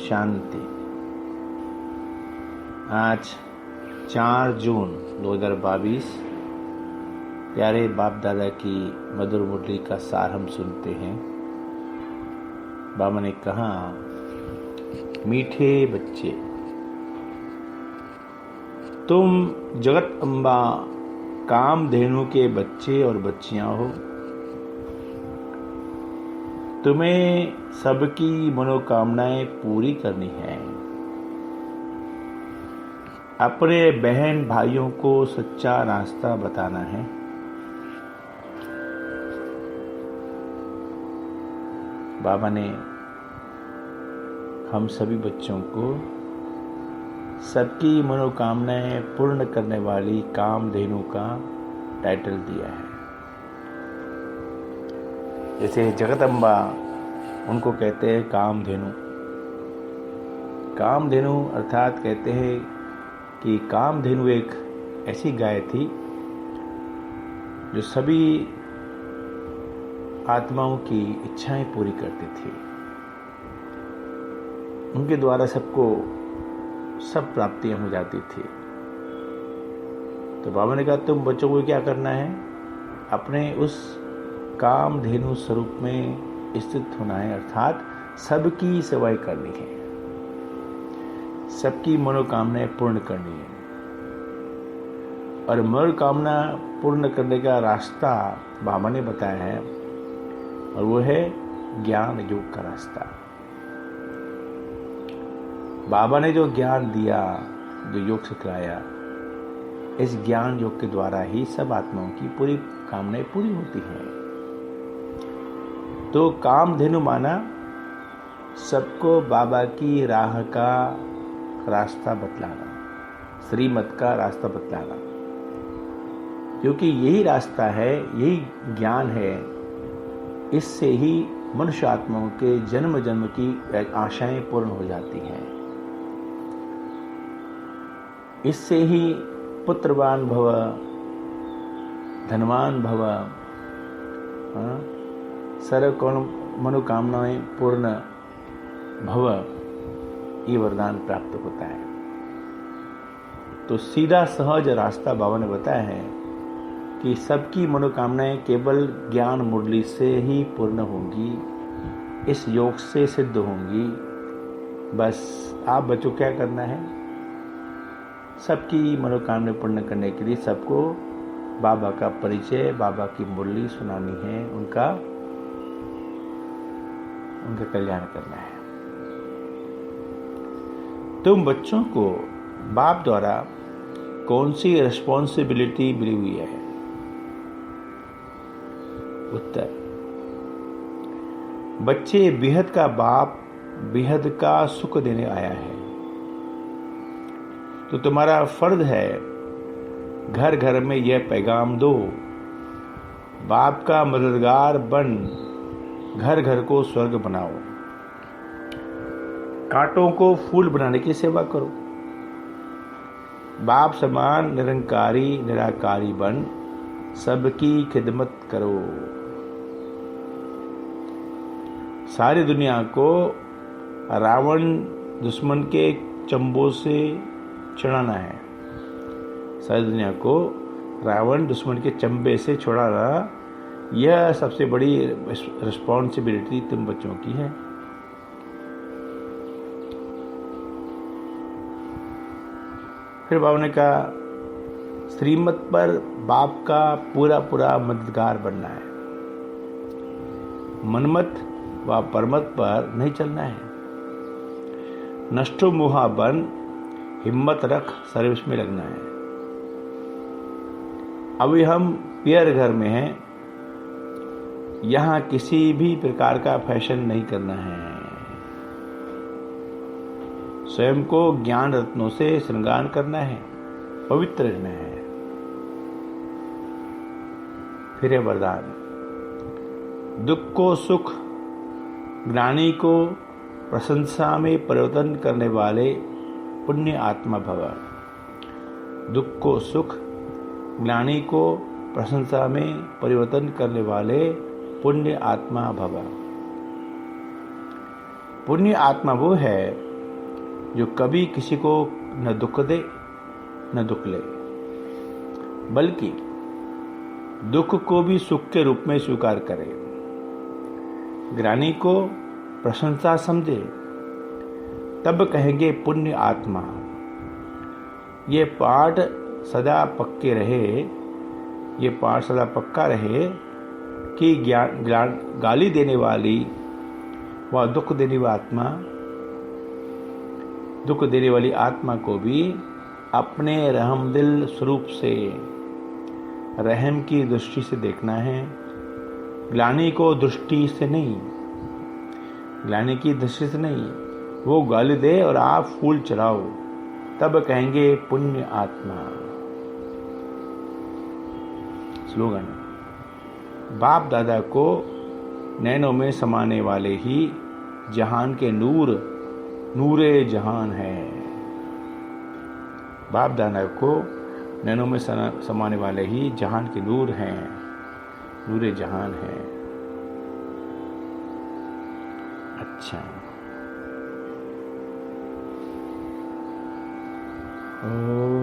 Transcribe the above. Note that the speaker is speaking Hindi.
शांति। आज 4 जून 2022 प्यारे बाप दादा की मधुर मुरली का सार हम सुनते हैं। बाबा ने कहा, मीठे बच्चे, तुम जगत अम्बा कामधेनु के बच्चे और बच्चियां हो। तुम्हें सबकी मनोकामनाएं पूरी करनी है। अपने बहन भाइयों को सच्चा रास्ता बताना है। बाबा ने हम सभी बच्चों को सबकी मनोकामनाएं पूर्ण करने वाली कामधेनु का टाइटल दिया है। जैसे जगदम्बा, उनको कहते हैं कामधेनु। कामधेनु अर्थात कहते हैं कि कामधेनु एक ऐसी गाय थी जो सभी आत्माओं की इच्छाएं पूरी करती थी। उनके द्वारा सबको सब प्राप्तियां हो जाती थी। तो बाबा ने कहा, तुम बच्चों को क्या करना है? अपने उस कामधेनु स्वरूप में स्थित होना है, अर्थात सबकी सेवाएं करनी है, सबकी मनोकामनाएं पूर्ण करनी है। और मनोकामना पूर्ण करने का रास्ता बाबा ने बताया है, और वो है ज्ञान योग का रास्ता। बाबा ने जो ज्ञान दिया, जो योग सिखाया, इस ज्ञान योग के द्वारा ही सब आत्माओं की पूरी कामनाएं पूरी होती हैं। तो कामधेनु माना सबको बाबा की राह का रास्ता बतलाना, श्रीमत का रास्ता बतलाना, क्योंकि यही रास्ता है, यही ज्ञान है। इससे ही मनुष्य आत्माओं के जन्म जन्म की आशाएं पूर्ण हो जाती हैं। इससे ही पुत्रवान भव, धनवान भव, सर्व मनोकामनाएं पूर्ण भव, ये वरदान प्राप्त होता है। तो सीधा सहज रास्ता बाबा ने बताया है कि सबकी मनोकामनाएं केवल ज्ञान मुरली से ही पूर्ण होंगी, इस योग से सिद्ध होंगी। बस आप बच्चों क्या करना है? सबकी मनोकामनाएं पूर्ण करने के लिए सबको बाबा का परिचय, बाबा की मुरली सुनानी है, उनका कल्याण करना है। तुम बच्चों को बाप द्वारा कौन सी रिस्पॉन्सिबिलिटी मिली हुई है? उत्तर, बच्चे, बेहद का बाप बेहद का सुख देने आया है। तो तुम्हारा फर्ज है घर घर में यह पैगाम दो, बाप का मददगार बन घर घर को स्वर्ग बनाओ, कांटों को फूल बनाने की सेवा करो, बाप समान निरंकारी निराकारी बन सबकी खिदमत करो। सारी दुनिया को रावण दुश्मन के चंबों से छुड़ाना है। सारी दुनिया को रावण दुश्मन के चंबे से छुड़ाना, यह सबसे बड़ी रिस्पॉन्सिबिलिटी तुम बच्चों की है। फिर बाबा ने कहा, श्रीमत पर बाप का पूरा पूरा मददगार बनना है। मनमत व परमत पर नहीं चलना है। नष्टो मुहा बन हिम्मत रख सर्विस में लगना है। अभी हम पियर घर में हैं, यहाँ किसी भी प्रकार का फैशन नहीं करना है। स्वयं को ज्ञान रत्नों से श्रृंगार करना है, पवित्र रहना है। फिर है वरदान, दुख को सुख, ज्ञानी को प्रशंसा में परिवर्तन करने वाले पुण्य आत्मा भव। दुख को सुख, ज्ञानी को प्रशंसा में परिवर्तन करने वाले पुण्य आत्मा भव। पुण्य आत्मा वो है जो कभी किसी को न दुख दे न दुख ले, बल्कि दुख को भी सुख के रूप में स्वीकार करे, ज्ञानी को प्रशंसा समझे, तब कहेंगे पुण्य आत्मा। ये पाठ सदा पक्के रहे, ये पाठ सदा पक्का रहे कि गाली देने वाली व दुख देने वाली आत्मा को भी अपने रहमदिल स्वरूप से, रहम की दृष्टि से देखना है, ग्लानि को दृष्टि से नहीं, ग्लानि की दृष्टि से नहीं। वो गाली दे और आप फूल चढ़ाओ, तब कहेंगे पुण्य आत्मा। स्लोगन, बाप दादा को नैनों में समाने वाले ही जहान के नूर, नूरे जहान है। बाप दादा को नैनों में समाने वाले ही जहान के नूर हैं, नूरे जहान है। अच्छा, ओ